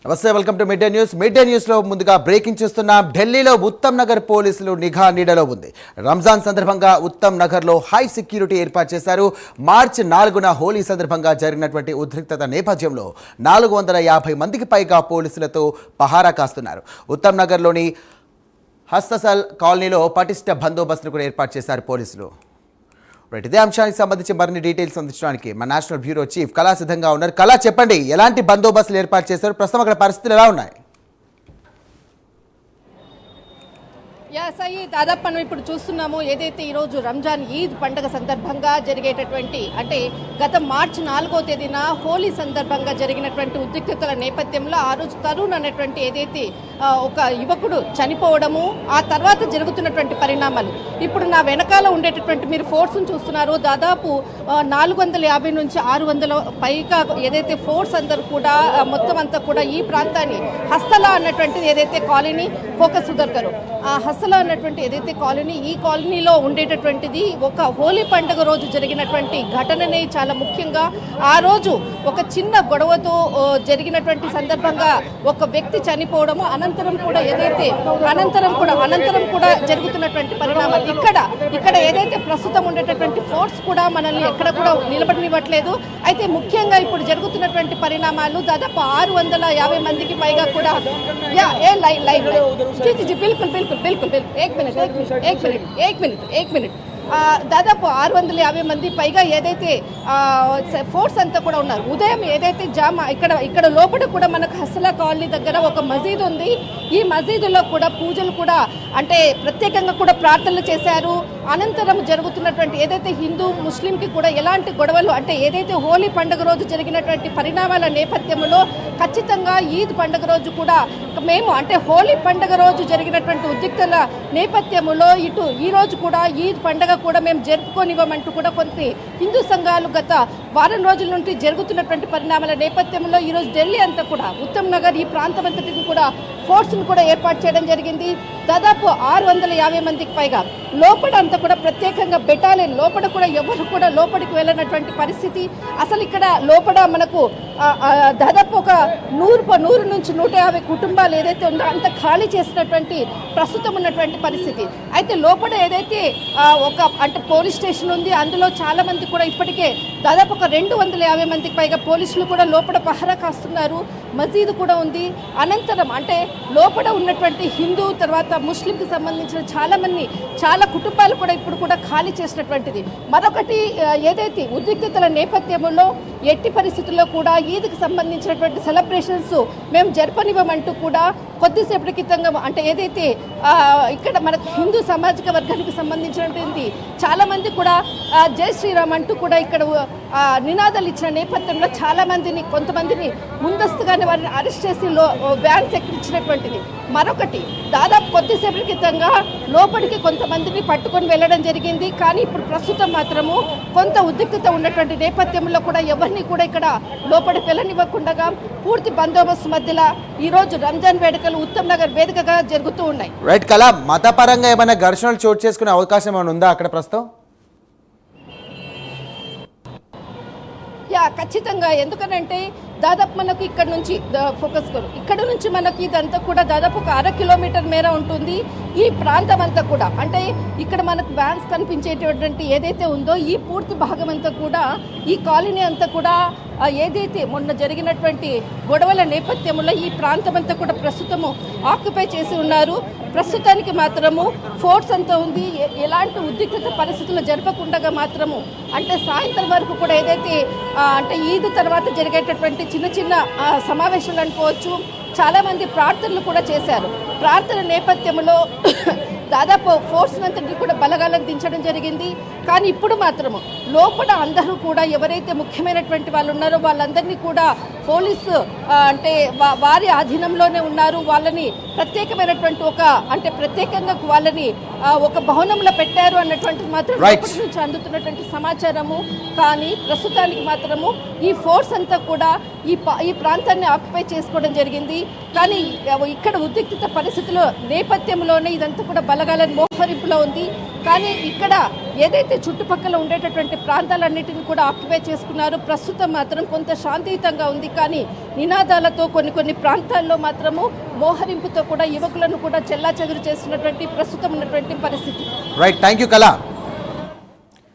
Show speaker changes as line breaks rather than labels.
నమస్తే, welcome to mid day news. Mid day news లో ముందుగా బ్రేకింగ్ చూస్తున్నాం. ఢిల్లీలో ఉత్తమ్ నగర్ పోలీసులు నిఘా నీడలో ఉంది. రంజాన్ సందర్భంగా ఉత్తమ్ నగర్ లో హై సెక్యూరిటీ ఏర్పాటు చేశారు. మార్చి 4న హోలీ సందర్భంగా జరిగినటువంటి ఉద్రిక్తత నేపథ్యంలో 450 మందికి పైగా పోలీసులతో పహారా కాస్తున్నారు. ఉత్తమ్ నగర్ లోని హస్తసల్ కాలనీలో పటిష్ట బందోబస్తును కూడా ఏర్పాటు చేశారు పోలీసులు. ఇదే అంశానికి సంబంధించి మరిన్ని డీటెయిల్స్ అందించడానికి మన నేషనల్ బ్యూరో చీఫ్ కళా సిద్ధంగా ఉన్నారు. కళా, చెప్పండి, ఎలాంటి బందోబస్తులు ఏర్పాటు చేశారు? ప్రస్తుతం అక్కడ పరిస్థితులు ఎలా ఉన్నాయి?
దాదాపు మనం ఇప్పుడు చూస్తున్నాము, ఏదైతే ఈరోజు రంజాన్ ఈద్ పండుగ సందర్భంగా జరిగేటటువంటి అంటే గత మార్చి 4వ తేదీన హోలీ సందర్భంగా జరిగినటువంటి ఉద్రిక్తతల నేపథ్యంలో ఆ రోజు తరుణ్ అనేటువంటి ఏదైతే ఒక యువకుడు చనిపోవడము, ఆ తర్వాత జరుగుతున్నటువంటి పరిణామాలు ఇప్పుడు నా వెనకాల ఉండేటటువంటి మీరు ఫోర్స్ను చూస్తున్నారు. దాదాపు 450 నుంచి 600 పైగా ఏదైతే ఫోర్స్ అందరూ కూడా మొత్తం అంతా కూడా ఈ ప్రాంతాన్ని హస్తలా అన్నటువంటిది ఏదైతే కాలనీ ఫోకస్ సుదర్గారు ఆ హస్తలా అన్నటువంటి ఏదైతే కాలనీ, ఈ కాలనీలో ఉండేటటువంటిది ఒక హోలీ పండుగ రోజు జరిగినటువంటి ఘటనని చాలా ముఖ్యంగా ఆ రోజు ఒక చిన్న గొడవతో జరిగినటువంటి సందర్భంగా ఒక వ్యక్తి చనిపోవడము, అనంతరం కూడా జరుగుతున్నటువంటి పరిణామాలు ఇక్కడ ఏదైతే ప్రస్తుతం ఉండేటటువంటి ఫోర్స్ కూడా మనల్ని ఎక్కడ కూడా నిలబడనివ్వట్లేదు. అయితే ముఖ్యంగా ఇప్పుడు జరుగుతున్నటువంటి పరిణామాలు దాదాపు 650 మందికి పైగా కూడా एक मिनट దాదాపు 650 మంది పైగా ఏదైతే ఫోర్స్ అంతా కూడా ఉన్నారు. ఉదయం ఏదైతే ఇక్కడ లోపల కూడా మనకు హస్లా కాలనీ దగ్గర ఒక మసీద్ ఉంది. ఈ మసీదులో కూడా పూజలు కూడా అంటే ప్రత్యేకంగా కూడా ప్రార్థనలు చేశారు. అనంతరం జరుగుతున్నటువంటి ఏదైతే హిందూ ముస్లింకి కూడా ఎలాంటి గొడవలు అంటే ఏదైతే హోలీ పండుగ రోజు జరిగినటువంటి పరిణామాల నేపథ్యంలో ఖచ్చితంగా ఈద్ పండుగ రోజు కూడా మేము అంటే హోలీ పండుగ రోజు జరిగినటువంటి ఉద్రిక్తల నేపథ్యంలో ఇటు ఈ రోజు కూడా ఈద్ పండుగ కూడా మేము జరుపుకోనివ్వమంటూ కూడా కొంత హిందూ సంఘాలు గత వారం రోజుల నుండి జరుగుతున్నటువంటి పరిణామాల నేపథ్యంలో ఈరోజు ఢిల్లీ అంతా కూడా ఉత్తమ్ నగర్ ఈ ప్రాంతం అంతటిని కూడా ఫోర్స్ను కూడా ఏర్పాటు చేయడం జరిగింది. దాదాపు 650 మందికి పైగా లోపల అంతా కూడా ప్రత్యేకంగా బెటాలియన్ లోపల కూడా ఎవరు కూడా లోపలికి వెళ్ళినటువంటి పరిస్థితి. అసలు ఇక్కడ లోపల మనకు దాదాపు ఒక 100 నుంచి 150 కుటుంబాలు ఏదైతే ఉందో అంత ఖాళీ చేసినటువంటి ప్రస్తుతం ఉన్నటువంటి పరిస్థితి. అయితే లోపల ఏదైతే ఒక అంటే పోలీస్ స్టేషన్ ఉంది, అందులో చాలా మంది కూడా ఇప్పటికే దాదాపు ఒక 250 మందికి పైగా పోలీసులు కూడా లోపల పహరా కాస్తున్నారు. మసీదు కూడా ఉంది. అనంతరం అంటే లోపల ఉన్నటువంటి హిందూ తర్వాత ముస్లింకి సంబంధించిన చాలా కుటుంబాలు కూడా ఇప్పుడు కూడా ఖాళీ చేసినటువంటిది. మరొకటి ఏదైతే ఉద్రిక్తతల నేపథ్యంలో ఎట్టి పరిస్థితుల్లో కూడా ఈద్కి సంబంధించినటువంటి సెలబ్రేషన్స్ మేము జరపనివ్వమంటూ కూడా కొద్దిసేపటి క్రితంగా అంటే ఏదైతే ఇక్కడ మనకు హిందూ సామాజిక వర్గానికి సంబంధించినటువంటి చాలా మంది కూడా జై శ్రీరామ్ అంటూ కూడా ఇక్కడ నినాదాలు ఇచ్చిన నేపథ్యంలో చాలా మందిని కొంతమందిని ముందస్తుగానే వారిని అరెస్ట్ చేసి వ్యాన్స్ ఎక్కించినటువంటిది. మరొకటి దాదాపు కొద్దిసేపటి క్రితంగా లోపలికి కొంతమందిని పట్టుకొని వెళ్ళడం జరిగింది. కానీ ఇప్పుడు ప్రస్తుతం మాత్రము కొంత ఉద్రిక్తత ఉన్నటువంటి నేపథ్యంలో కూడా ఎవరిని కూడా ఇక్కడ లోపలికి వెళ్ళనివ్వకుండా పూర్తి బందోబస్తు మధ్యలో ఈరోజు రంజాన్ వేడుకలు ఉత్తమ్ నగర్ వేదికగా జరుగుతూ ఉన్నాయి.
రైట్ కళ, మతపరంగా ఏమైనా ఘర్షణలు చోటు చేసుకునే అవకాశం ఏమైనా ఉందా అక్కడ ప్రస్తుతం?
ఖచ్చితంగా. ఎందుకనంటే దాదాపు మనకు ఇక్కడ నుంచి ఫోకస్ ఇక్కడ నుంచి మనకి ఇదంతా కూడా దాదాపు ఒక 1/2 కిలోమీటర్ మేర ఉంటుంది. ఈ ప్రాంతం అంతా కూడా అంటే ఇక్కడ మనకు వ్యాన్స్ కనిపించేటటువంటి ఏదైతే ఉందో ఈ పూర్తి భాగం అంతా కూడా ఈ కాలనీ అంతా కూడా ఏదైతే మొన్న జరిగినటువంటి గొడవల నేపథ్యంలో ఈ ప్రాంతం అంతా కూడా ప్రస్తుతము ఆక్యుపై చేసి ఉన్నారు. ప్రస్తుతానికి మాత్రము ఫోర్స్ అంతా ఉంది. ఎలాంటి ఉద్రిక్తత పరిస్థితులు జరపకుండా మాత్రము అంటే సాయంత్రం వరకు కూడా ఏదైతే అంటే ఈద్ తర్వాత జరిగేటటువంటి చిన్న సమావేశాలు అనుకోవచ్చు. చాలామంది ప్రార్థనలు కూడా చేశారు. ప్రార్థన నేపథ్యంలో దాదాపు ఫోర్స్ అంతటి కూడా బలగాలకు దించడం జరిగింది. కానీ ఇప్పుడు మాత్రము లోపల అందరూ కూడా ఎవరైతే ముఖ్యమైనటువంటి వాళ్ళు ఉన్నారో వాళ్ళందరినీ కూడా పోలీసు అంటే వారి ఆధీనంలోనే ఉన్నారు. వాళ్ళని ప్రత్యేకమైనటువంటి అంటే ప్రత్యేకంగా వాళ్ళని ఒక భవనంలో పెట్టారు అన్నటువంటి మాత్రం
Right.
ఇప్పటి నుంచి అందుతున్నటువంటి సమాచారము. కానీ ప్రస్తుతానికి మాత్రము ఈ ఫోర్స్ అంతా కూడా ఈ ప్రాంతాన్ని ఆక్యుపై చేసుకోవడం జరిగింది. కానీ ఇక్కడ ఉద్రిక్తత పరిస్థితుల నేపథ్యంలోనే ఇదంతా కూడా బలగాలని మోహరింపులో ఉంది. కానీ ఇక్కడ ఏదైతే చుట్టుపక్కల ఉండేటటువంటి ప్రాంతాలన్నిటిని కూడా ఆక్యుపై చేసుకున్నారు. ప్రస్తుతం మాత్రం కొంత శాంతియుతంగా ఉంది. కానీ నినాదాలతో కొన్ని ప్రాంతాల్లో మాత్రము మోహరింపుతో కూడా యువకులను కూడా చెల్లాచెదురు చేస్తున్నటువంటి ప్రస్తుతం ఉన్నటువంటి పరిస్థితి.
రైట్, థ్యాంక్ యూ కళ.